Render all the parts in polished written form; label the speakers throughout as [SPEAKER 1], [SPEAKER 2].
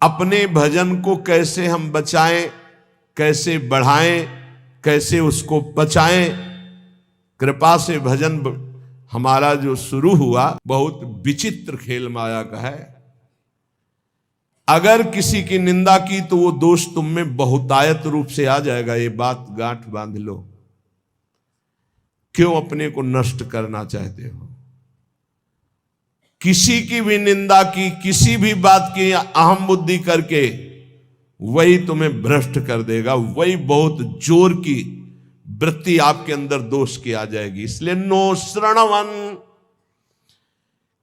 [SPEAKER 1] अपने भजन को कैसे हम बचाएं, कैसे बढ़ाएं, कैसे उसको बचाएं। कृपा से भजन हमारा जो शुरू हुआ बहुत विचित्र खेल माया का है। अगर किसी की निंदा की तो वो दोष तुम में बहुतायत रूप से आ जाएगा। ये बात गांठ बांध लो। क्यों अपने को नष्ट करना चाहते हो? किसी की भी निंदा की, किसी भी बात की अहम बुद्धि करके, वही तुम्हें भ्रष्ट कर देगा। वही बहुत जोर की वृत्ति आपके अंदर दोष की आ जाएगी। इसलिए नो श्रवण,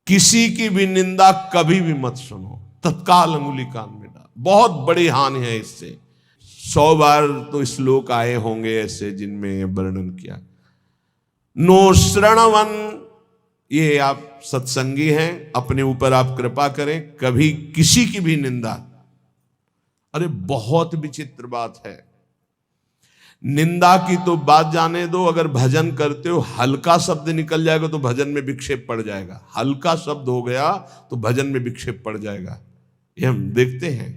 [SPEAKER 1] किसी की भी निंदा कभी भी मत सुनो। तत्काल अंगुली कान में डाल। बहुत बड़ी हानि है इससे। 100 बार तो श्लोक आए होंगे ऐसे जिनमें वर्णन किया। नो श्रवण, ये आप सत्संगी हैं, अपने ऊपर आप कृपा करें। कभी किसी की भी निंदा, अरे बहुत विचित्र बात है। निंदा की तो बात जाने दो, अगर भजन करते हो हल्का शब्द निकल जाएगा तो भजन में विक्षेप पड़ जाएगा। हल्का शब्द हो गया तो भजन में विक्षेप पड़ जाएगा। ये हम देखते हैं।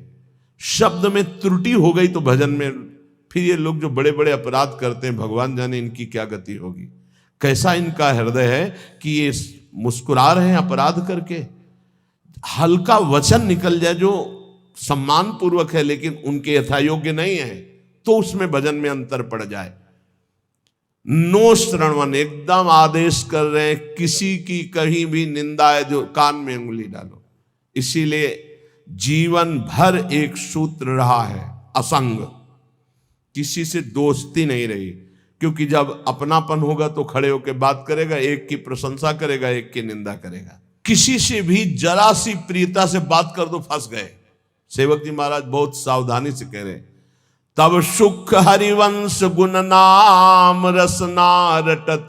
[SPEAKER 1] शब्द में त्रुटि हो गई तो भजन में, फिर ये लोग जो बड़े बड़े अपराध करते हैं, भगवान जाने इनकी क्या गति होगी। कैसा इनका हृदय है कि ये मुस्कुरा रहे हैं अपराध करके। हल्का वचन निकल जाए जो सम्मान पूर्वक है लेकिन उनके यथायोग्य नहीं है, तो उसमें भजन में अंतर पड़ जाए। नो श्रवण, एकदम आदेश कर रहे हैं, किसी की कहीं भी निंदा है जो कान में उंगली डालो। इसीलिए जीवन भर एक सूत्र रहा है, असंग। किसी से दोस्ती नहीं रही, क्योंकि जब अपनापन होगा तो खड़े होकर बात करेगा, एक की प्रशंसा करेगा, एक की निंदा करेगा। किसी से भी जरा सी प्रियता से बात कर दो, फंस गए। सेवक जी महाराज बहुत सावधानी से कह रहे हैं, तब सुख हरिवंश गुण नाम रसना रटत,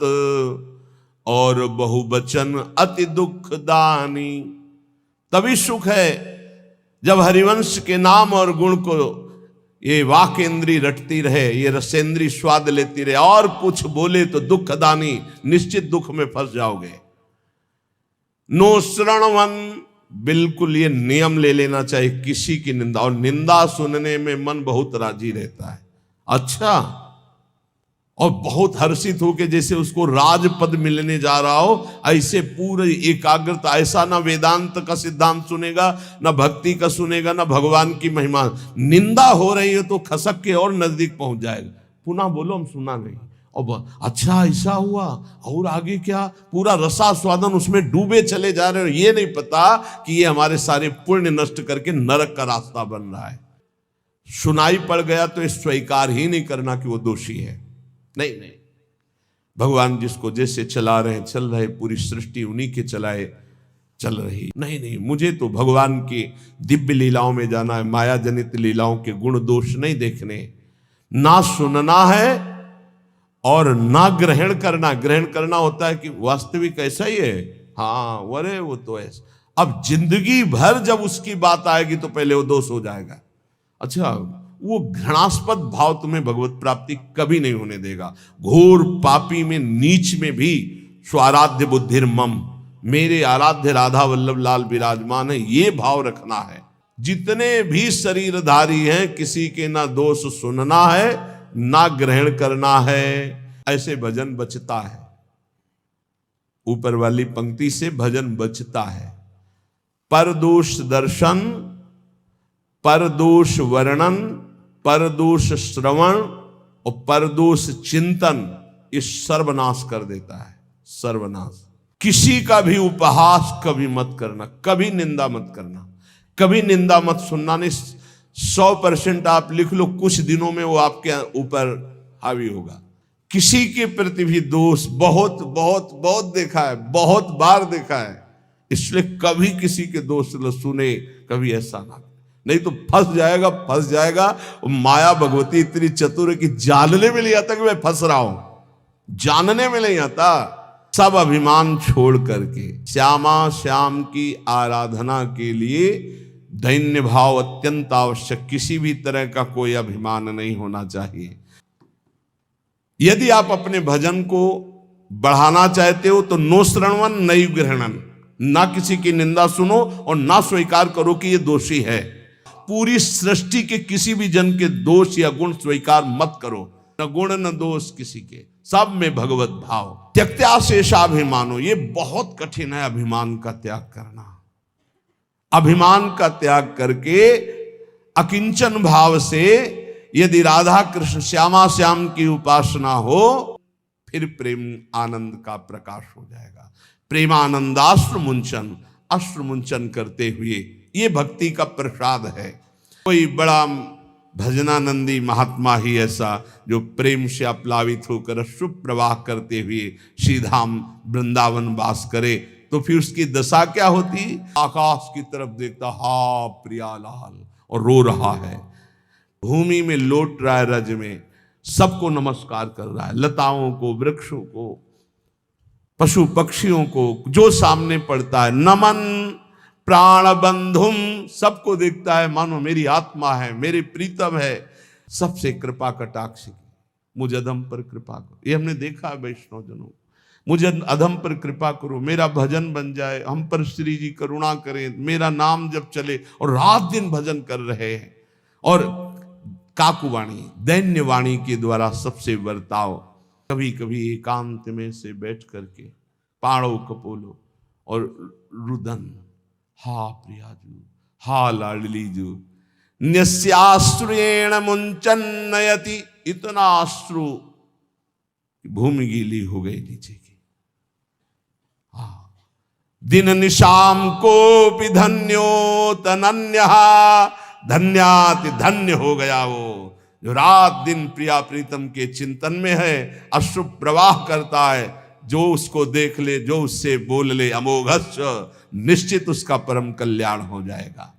[SPEAKER 1] और बहुवचन अति दुख दानी। तभी सुख है जब हरिवंश के नाम और गुण को ये वाक इंद्री रटती रहे, ये रसेंद्री स्वाद लेती रहे, और कुछ बोले तो दुखदानी, निश्चित दुख में फंस जाओगे। नो श्रवण, बिल्कुल ये नियम ले लेना चाहिए किसी की निंदा। और निंदा सुनने में मन बहुत राजी रहता है, अच्छा, और बहुत हर्षित होके जैसे उसको राजपद मिलने जा रहा हो, ऐसे पूरे एकाग्रता। ऐसा ना वेदांत का सिद्धांत सुनेगा, ना भक्ति का सुनेगा, ना भगवान की महिमा। निंदा हो रही है तो खसक के और नजदीक पहुंच जाएगा। पुनः बोलो, हम सुना नहीं, और अच्छा ऐसा हुआ, और आगे क्या, पूरा रसास्वादन उसमें डूबे चले जा रहे हो। ये नहीं पता कि ये हमारे सारे पुण्य नष्ट करके नरक का रास्ता बन रहा है। सुनाई पड़ गया तो स्वीकार ही नहीं करना कि वो दोषी है। नहीं नहीं, भगवान जिसको जैसे चला रहे हैं चल रहे, पूरी सृष्टि उन्हीं के चलाए चल रही। नहीं नहीं, मुझे तो भगवान की दिव्य लीलाओं में जाना है, माया जनित लीलाओं के गुण दोष नहीं देखने। ना सुनना है और ना ग्रहण करना। ग्रहण करना होता है कि वास्तविक ऐसा ही है, हाँ वरे वो तो ऐसा। अब जिंदगी भर जब उसकी बात आएगी तो पहले वो दोष हो जाएगा। अच्छा, वो घृणास्पद भाव तुम्हें भगवत प्राप्ति कभी नहीं होने देगा। घोर पापी में, नीच में भी स्वाराध्य बुद्धिर मम, मेरे आराध्य राधा वल्लभ लाल विराजमान है, ये भाव रखना है। जितने भी शरीरधारी हैं, किसी के ना दोष सुनना है ना ग्रहण करना है। ऐसे भजन बचता है। ऊपर वाली पंक्ति से भजन बचता है। परदोष दर्शन, परदोष वर्णन, परदोष श्रवण और परदोष चिंतन, इस सर्वनाश कर देता है। सर्वनाश। किसी का भी उपहास कभी मत करना, कभी निंदा मत करना, कभी निंदा मत सुनना। नहीं, 100% आप लिख लो, कुछ दिनों में वो आपके ऊपर हावी होगा। किसी के प्रति भी दोष बहुत बहुत बहुत देखा है, बहुत बार देखा है। इसलिए कभी किसी के दोष न सुने, कभी ऐसा ना, नहीं तो फंस जाएगा, फंस जाएगा। माया भगवती इतनी चतुर है कि जानने में नहीं आता कि मैं फंस रहा हूं, जानने में नहीं आता। सब अभिमान छोड़ करके श्यामा श्याम की आराधना के लिए दैन्य भाव अत्यंत आवश्यक। किसी भी तरह का कोई अभिमान नहीं होना चाहिए। यदि आप अपने भजन को बढ़ाना चाहते हो तो नो श्रवण नैव ग्रहणन, ना किसी की निंदा सुनो और ना स्वीकार करो कि ये दोषी है। पूरी सृष्टि के किसी भी जन के दोष या गुण स्वीकार मत करो, न गुण न दोष किसी के, सब में भगवत भाव। त्यक्त्या शेषाभिमानो, ये बहुत कठिन है अभिमान का त्याग करना। अभिमान का त्याग करके अकिंचन भाव से यदि राधा कृष्ण श्यामा श्याम की उपासना हो, फिर प्रेम आनंद का प्रकाश हो जाएगा। प्रेमानंदाश्रु मुंचन, अश्रु मुंचन करते हुए, ये भक्ति का प्रसाद है। कोई बड़ा भजनानंदी महात्मा ही ऐसा जो प्रेम से अप्लावित होकर अश्रु प्रवाह करते हुए श्रीधाम वृंदावन वास करे, तो फिर उसकी दशा क्या होती? आकाश की तरफ देखता, हा प्रियालाल, और रो रहा है। भूमि में लौट रहा है, रज में सबको नमस्कार कर रहा है, लताओं को, वृक्षों को, पशु पक्षियों को, जो सामने पड़ता है, नमन प्राण बंधुम, सबको देखता है मानो मेरी आत्मा है, मेरे प्रीतम है। सबसे कृपा कटाक्ष की, मुझ अधम पर कृपा करो। ये हमने देखा है वैष्णव जनों, मुझे अधम पर कृपा करो, मेरा भजन बन जाए, हम पर श्री जी करुणा करें, मेरा नाम जब चले। और रात दिन भजन कर रहे हैं। और काकुवाणी, दैन्य वाणी के द्वारा सबसे बर्ताव। कभी कभी एकांत में से बैठ करके पाणो कपोलो और रुदन, हा प्रियाजू, हा लाडलीजू, न्यस्याश्रुएण मुंचन नयति, इतना अश्रु भूमि गीली हो गई नीचे की। हाँ, दिन निशाम कोपि धन्यो तनन्यः, धन्याति धन्य हो गया वो जो रात दिन प्रिया प्रीतम के चिंतन में है, अश्रु प्रवाह करता है। जो उसको देख ले, जो उससे बोल ले, अमोघस्य, निश्चित उसका परम कल्याण हो जाएगा।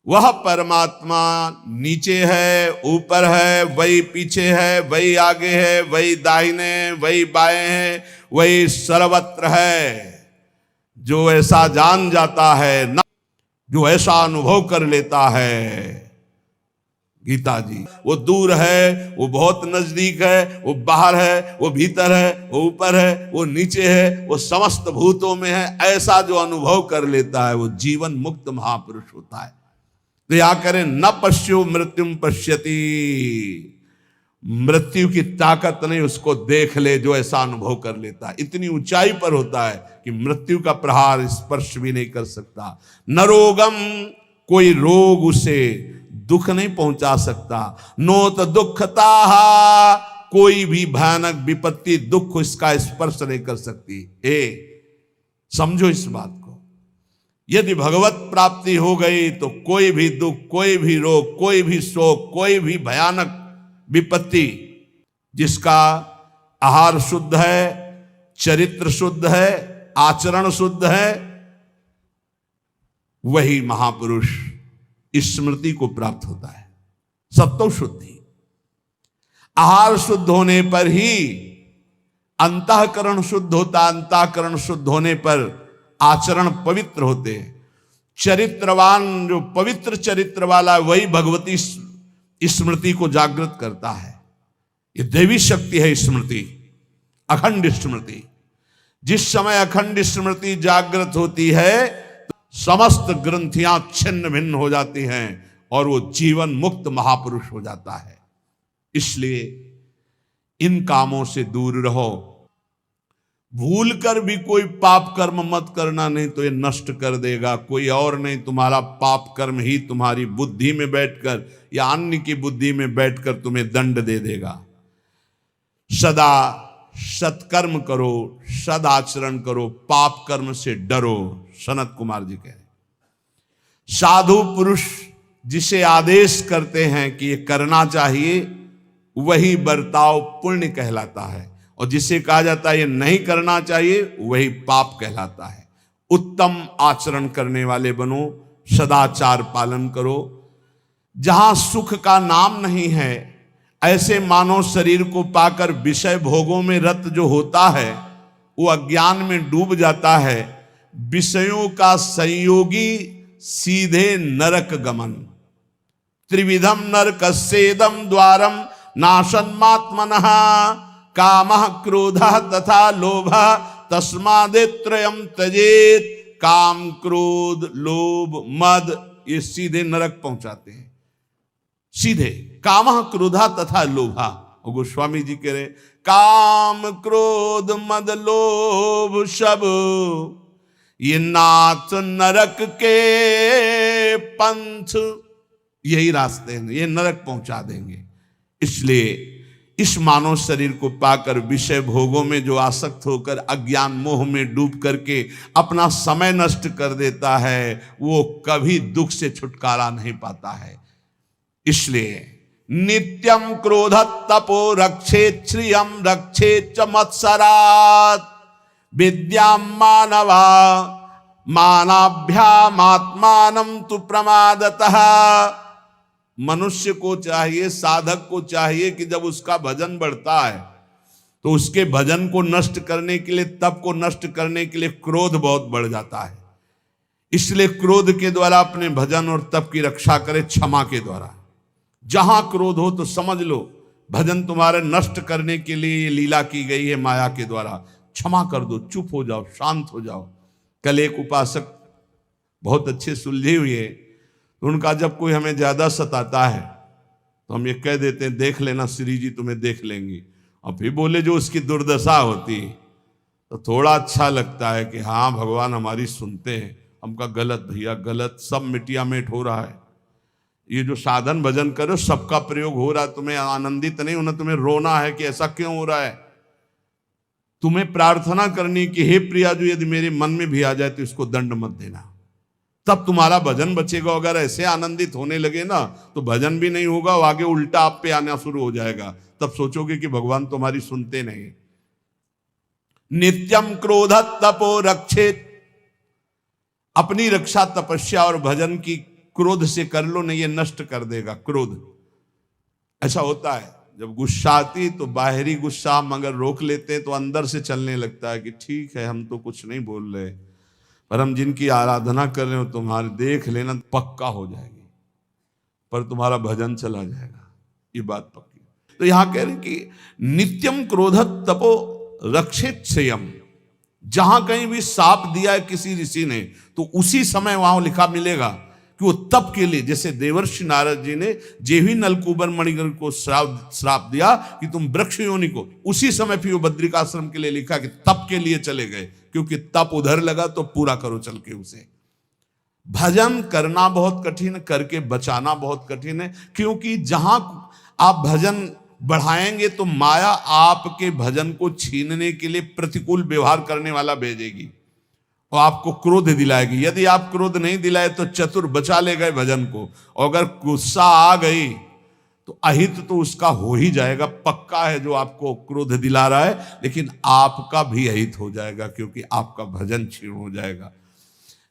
[SPEAKER 1] वह परमात्मा नीचे है, ऊपर है, वही पीछे है, वही आगे है, वही दाहिने, वही बाएं है, वही सर्वत्र है। जो ऐसा जान जाता है ना, जो ऐसा अनुभव कर लेता है, गीता जी, वो दूर है, वो बहुत नजदीक है, वो बाहर है, वो भीतर है, वो ऊपर है, वो नीचे है, वो समस्त भूतों में है, ऐसा जो अनुभव कर लेता है, वो जीवन मुक्त महापुरुष होता है। तो या करें, न पश्यो मृत्युम पश्यति, मृत्यु की ताकत नहीं, उसको देख ले जो ऐसा अनुभव कर लेता है। इतनी ऊंचाई पर होता है कि मृत्यु का प्रहार स्पर्श भी नहीं कर सकता। न रोगम, कोई रोग उसे दुख नहीं पहुंचा सकता। नोत दुखता, कोई भी भयानक विपत्ति दुख इसका स्पर्श नहीं कर सकती। समझो इस बात को। यदि भगवत प्राप्ति हो गई तो कोई भी दुख, कोई भी रोग, कोई भी शोक, कोई भी भयानक विपत्ति, जिसका आहार शुद्ध है, चरित्र शुद्ध है, आचरण शुद्ध है, वही महापुरुष स्मृति को प्राप्त होता है। सत्व शुद्धि, आहार शुद्ध होने पर ही अंतःकरण शुद्ध होता, अंतःकरण शुद्ध होने पर आचरण पवित्र होते हैं। चरित्रवान, जो पवित्र चरित्र वाला, वही भगवती स्मृति को जागृत करता है। ये देवी शक्ति है स्मृति, अखंड स्मृति। जिस समय अखंड स्मृति जागृत होती है तो समस्त ग्रंथियां छिन्न भिन्न हो जाती हैं और वो जीवन मुक्त महापुरुष हो जाता है। इसलिए इन कामों से दूर रहो। भूल कर भी कोई पाप कर्म मत करना, नहीं तो ये नष्ट कर देगा। कोई और नहीं, तुम्हारा पाप कर्म ही तुम्हारी बुद्धि में बैठकर या अन्य की बुद्धि में बैठकर तुम्हें दंड दे देगा। सदा सत्कर्म करो, सदाचरण करो, पाप कर्म से डरो। सनत कुमार जी कह रहे, साधु पुरुष जिसे आदेश करते हैं कि ये करना चाहिए, वही बर्ताव पुण्य कहलाता है, और जिसे कहा जाता है ये नहीं करना चाहिए, वही पाप कहलाता है। उत्तम आचरण करने वाले बनो, सदाचार पालन करो। जहां सुख का नाम नहीं है, ऐसे मानव शरीर को पाकर विषय भोगों में रत जो होता है, वो अज्ञान में डूब जाता है। विषयों का संयोगी सीधे नरक गमन। त्रिविधम नरकस्येदं द्वारम नाशन्मात्मनः, कामः क्रोधः तथा लोभः तस्मादेत्रयं त्यजेत्। काम, क्रोध, लोभ, मद, ये सीधे नरक पहुंचाते हैं, सीधे। कामः क्रोधा तथा लोभा, और गोस्वामी जी कह रहे काम क्रोध मद लोभ सब ये नाथ नरक के पंथ, यही रास्ते हैं, ये नरक पहुंचा देंगे। इसलिए इस मानव शरीर को पाकर विषय भोगों में जो आसक्त होकर अज्ञान मोह में डूब करके अपना समय नष्ट कर देता है, वो कभी दुख से छुटकारा नहीं पाता है। इसलिए नित्यम क्रोध तपो रक्षेत श्रियम रक्षेत च मत्सरात् विद्याम मानवा मानाभ्यामात्मानं तु प्रमादतः। मनुष्य को चाहिए, साधक को चाहिए कि जब उसका भजन बढ़ता है तो उसके भजन को नष्ट करने के लिए, तप को नष्ट करने के लिए क्रोध बहुत बढ़ जाता है। इसलिए क्रोध के द्वारा अपने भजन और तप की रक्षा करे, क्षमा के द्वारा। जहां क्रोध हो तो समझ लो भजन तुम्हारे नष्ट करने के लिए ये लीला की गई है माया के द्वारा। क्षमा कर दो, चुप हो जाओ, शांत हो जाओ। कल एक उपासक बहुत अच्छे सुलझे हुए, तो उनका जब कोई हमें ज्यादा सताता है तो हम ये कह देते हैं देख लेना श्री जी तुम्हें देख लेंगी, और फिर बोले जो उसकी दुर्दशा होती तो थोड़ा अच्छा लगता है कि हाँ भगवान हमारी सुनते हैं। हमका गलत भैया गलत, सब मिटिया मेट हो रहा है। ये जो साधन भजन करो सबका प्रयोग हो रहा है, तुम्हें आनंदित नहीं होना, तुम्हें रोना है कि ऐसा क्यों हो रहा है। तुम्हें प्रार्थना करनी कि हे प्रिया जो यदि मेरे मन में भी आ जाए तो इसको दंड मत देना, तब तुम्हारा भजन बचेगा। अगर ऐसे आनंदित होने लगे ना तो भजन भी नहीं होगा, आगे उल्टा आप पे आना शुरू हो जाएगा। तब सोचोगे कि भगवान तुम्हारी सुनते नहीं। नित्यम क्रोध तपो रक्षेत, अपनी रक्षा तपस्या और भजन की क्रोध से कर लो, नहीं ये नष्ट कर देगा क्रोध। ऐसा होता है जब गुस्सा आती तो बाहरी गुस्सा हम अगर रोक लेते हैं तो अंदर से चलने लगता है कि ठीक है हम तो कुछ नहीं बोल रहे, पर हम जिनकी आराधना कर रहे हो तुम्हारे देख लेना पक्का हो जाएगी, पर तुम्हारा भजन चला जाएगा, ये बात पक्की। तो यहां कह रहे कि नित्यम क्रोध तपो रक्षित श्रेयम। जहां कहीं भी साप दिया है किसी ऋषि ने तो उसी समय वहां लिखा मिलेगा कि वो तप के लिए, जैसे देवर्षि नारद जी ने जेवी नलकूबर मणिगर को श्राप दिया कि तुम वृक्ष योनि को, उसी समय फिर वो बद्रिकाश्रम के लिए लिखा कि तप के लिए चले गए, क्योंकि तप उधर लगा तो पूरा करो चल के उसे। भजन करना बहुत कठिन, करके बचाना बहुत कठिन है, क्योंकि जहां आप भजन बढ़ाएंगे तो माया आपके भजन को छीनने के लिए प्रतिकूल व्यवहार करने वाला भेजेगी और आपको क्रोध दिलाएगी। यदि आप क्रोध नहीं दिलाए तो चतुर बचा ले गए भजन को, और अगर गुस्सा आ गई तो अहित तो उसका हो ही जाएगा, पक्का है। जो आपको क्रोध दिला रहा है, लेकिन आपका भी अहित हो जाएगा क्योंकि आपका भजन क्षीण हो जाएगा।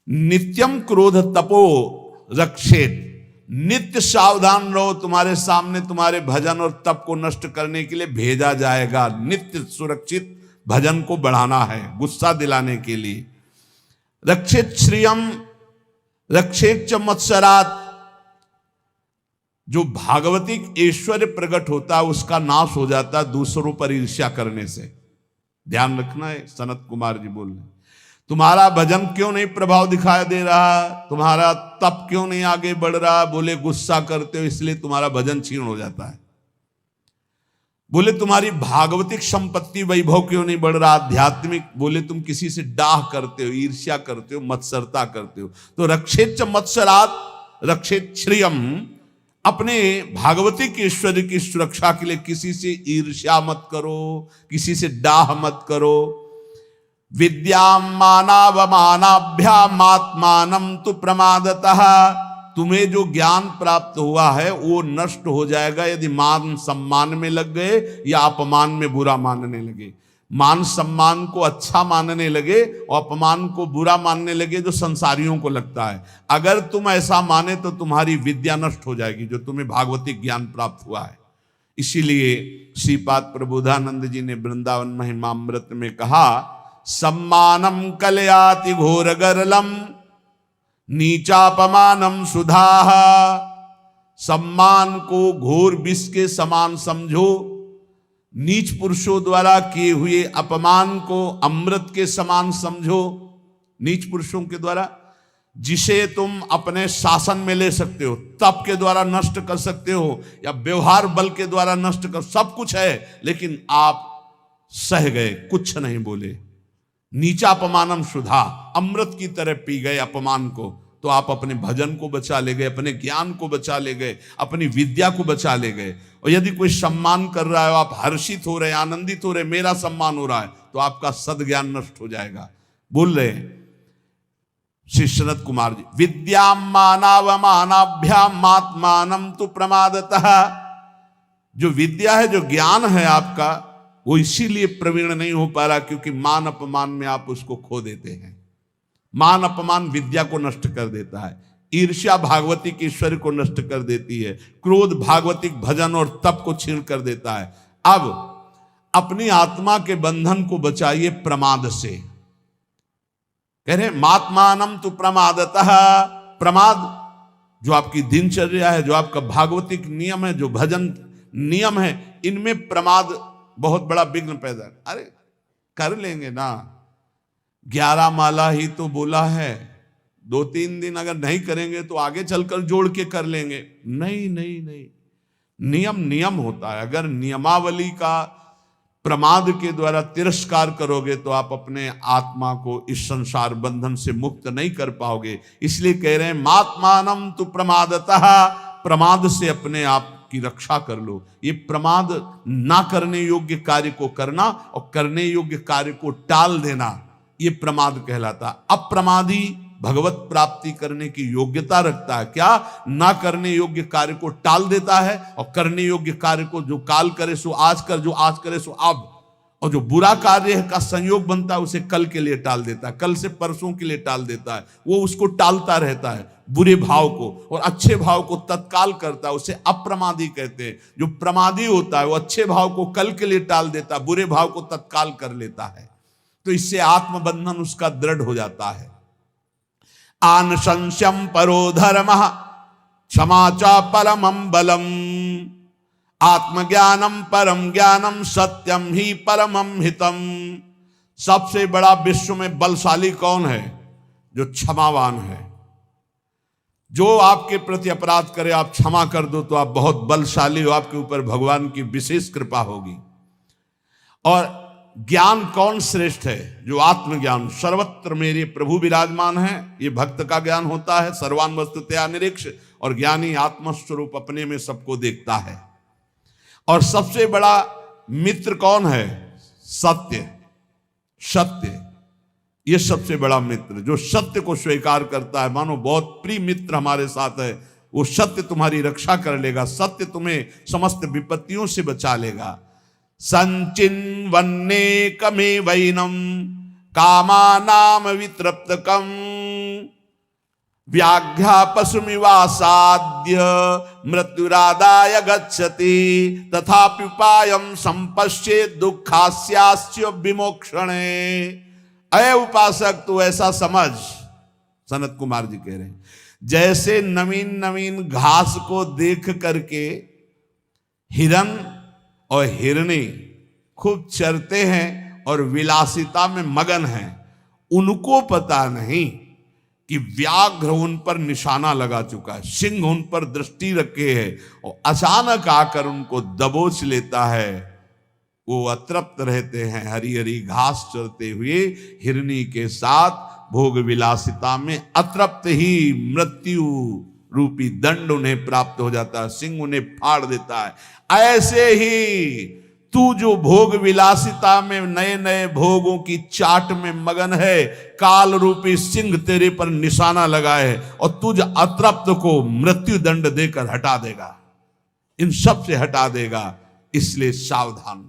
[SPEAKER 1] नित्यम क्रोध तपो रक्षेत, नित्य सावधान रहो, तुम्हारे सामने तुम्हारे भजन और तप को नष्ट करने के लिए भेजा जाएगा। नित्य सुरक्षित भजन को बढ़ाना है, गुस्सा दिलाने के लिए। रक्षित श्रियम रक्षित च मत्सरात्, जो भागवतिक ऐश्वर्य प्रकट होता है उसका नाश हो जाता है दूसरों पर ईर्ष्या करने से। ध्यान रखना है। सनत कुमार जी बोल रहे तुम्हारा भजन क्यों नहीं प्रभाव दिखाई दे रहा, तुम्हारा तप क्यों नहीं आगे बढ़ रहा, बोले गुस्सा करते हो इसलिए तुम्हारा भजन क्षीण हो जाता है। बोले तुम्हारी भागवतिक संपत्ति वैभव क्यों नहीं बढ़ रहा, आध्यात्मिक, बोले तुम किसी से डाह करते हो, ईर्ष्या करते हो, मत्सरता करते हो। तो रक्षेत च मत्सरात् रक्षेत श्रियम, अपने भागवतिक ऐश्वर्य की सुरक्षा के लिए किसी से ईर्ष्या मत करो, किसी से डाह मत करो। विद्याम मानावमानाभ्यामात्मानं तु प्रमादतः, तुम्हें जो ज्ञान प्राप्त हुआ है वो नष्ट हो जाएगा यदि मान सम्मान में लग गए या अपमान में बुरा मानने लगे। मान सम्मान को अच्छा मानने लगे और अपमान को बुरा मानने लगे, जो संसारियों को लगता है। अगर तुम ऐसा माने तो तुम्हारी विद्या नष्ट हो जाएगी, जो तुम्हें भागवतिक ज्ञान प्राप्त हुआ है। इसीलिए श्रीपाद प्रबोधानंद जी ने वृंदावन महिमामृत में कहा, सम्मानम कलयाति घोर गरलम नीचापमानम सुधाः। सम्मान को घोर विष के समान समझो, नीच पुरुषों द्वारा किए हुए अपमान को अमृत के समान समझो। नीच पुरुषों के द्वारा जिसे तुम अपने शासन में ले सकते हो, तप के द्वारा नष्ट कर सकते हो या व्यवहार बल के द्वारा नष्ट कर, सब कुछ है, लेकिन आप सह गए, कुछ नहीं बोले। नीचा अपमानम शुद्धा, अमृत की तरह पी गए अपमान को, तो आप अपने भजन को बचा ले गए, अपने ज्ञान को बचा ले गए, अपनी विद्या को बचा ले गए। और यदि कोई सम्मान कर रहा है, आप हर्षित हो रहे, आनंदित हो रहे, मेरा सम्मान हो रहा है, तो आपका सद्ज्ञान नष्ट हो जाएगा। बोल रहे हैं श्री सनत कुमार जी, विद्याम मानावमानाभ्याम आत्मानम तु प्रमादतः। जो विद्या है, जो ज्ञान है आपका, वो इसीलिए प्रवीण नहीं हो पा रहा क्योंकि मान अपमान में आप उसको खो देते हैं। मान अपमान विद्या को नष्ट कर देता है, ईर्ष्या भागवतिक ईश्वर को नष्ट कर देती है, क्रोध भागवतिक भजन और तप को छीन कर देता है। अब अपनी आत्मा के बंधन को बचाइए प्रमाद से। कह रहे मात्मानम तु प्रमादतः, प्रमाद जो आपकी दिनचर्या है, जो आपका भागवतिक नियम है, जो भजन नियम है, इनमें प्रमाद बहुत बड़ा विघ्न पैदा। अरे कर लेंगे ना, 11 माला ही तो बोला है, 2-3 दिन अगर नहीं करेंगे तो आगे चलकर जोड़ के कर लेंगे। नहीं नहीं नहीं, नियम नियम होता है। अगर नियमावली का प्रमाद के द्वारा तिरस्कार करोगे तो आप अपने आत्मा को इस संसार बंधन से मुक्त नहीं कर पाओगे। इसलिए कह रहे हैं मात्मानम तु प्रमादतः, प्रमाद से अपने आप की रक्षा कर लो। ये प्रमाद ना करने योग्य कार्य को करना और करने योग्य कार्य को टाल देना, ये प्रमाद कहलाता। अप्रमादी भगवत प्राप्ति करने की योग्यता रखता है। क्या? ना करने योग्य कार्य को टाल देता है और करने योग्य कार्य को जो काल करे सो आज कर, जो आज करे सो अब, और जो बुरा कार्य का संयोग बनता है उसे कल के लिए टाल देता है, कल से परसों के लिए टाल देता है। वो उसको टालता रहता है बुरे भाव को, और अच्छे भाव को तत्काल करता है, उसे अप्रमादी कहते हैं। जो प्रमादी होता है वो अच्छे भाव को कल के लिए टाल देता है, बुरे भाव को तत्काल कर लेता है। तो इससे आत्मबंधन उसका दृढ़ हो जाता है। आनशंस्यम परो धर्मः क्षमा च परमं बलम, आत्मज्ञानम परम ज्ञानम सत्यम ही परमं हितम। सबसे बड़ा विश्व में बलशाली कौन है? जो क्षमावान है। जो आपके प्रति अपराध करे आप क्षमा कर दो तो आप बहुत बलशाली हो, आपके ऊपर भगवान की विशेष कृपा होगी। और ज्ञान कौन श्रेष्ठ है? जो आत्मज्ञान, सर्वत्र मेरे प्रभु विराजमान है, ये भक्त का ज्ञान होता है। सर्वान वस्तुतया निरीक्ष, और ज्ञानी आत्मस्वरूप अपने में सबको देखता है। और सबसे बड़ा मित्र कौन है? सत्य। सत्य ये सबसे बड़ा मित्र, जो सत्य को स्वीकार करता है। मानो बहुत प्रिय मित्र हमारे साथ है, वो सत्य तुम्हारी रक्षा कर लेगा, सत्य तुम्हें समस्त विपत्तियों से बचा लेगा। संचिन्वन्ने कमे वैनम कामानाम वितृप्तकम व्याघ्या पशुमिवासाद्य मृत्युरादाय गच्छति तथापि उपायं संपश्येत् दुःखास्यास्य विमोक्षणे। अय उपासक तू ऐसा समझ, सनत कुमार जी कह रहे हैं, जैसे नवीन नवीन घास को देख करके हिरन और हिरनी खूब चरते हैं और विलासिता में मगन हैं। उनको पता नहीं कि व्याघ्र उन पर निशाना लगा चुका है, सिंह उन पर दृष्टि रखे है और अचानक आकर उनको दबोच लेता है। वो अतृप्त रहते हैं, हरी हरी घास चरते हुए हिरनी के साथ भोग विलासिता में अतृप्त ही मृत्यु रूपी दंड उन्हें प्राप्त हो जाता है, सिंह उन्हें फाड़ देता है। ऐसे ही तू जो भोग विलासिता में नए नए भोगों की चाट में मगन है, काल रूपी सिंह तेरे पर निशाना लगाए और तुझ अतृप्त को मृत्यु दंड देकर हटा देगा, इन सब से हटा देगा। इसलिए सावधान।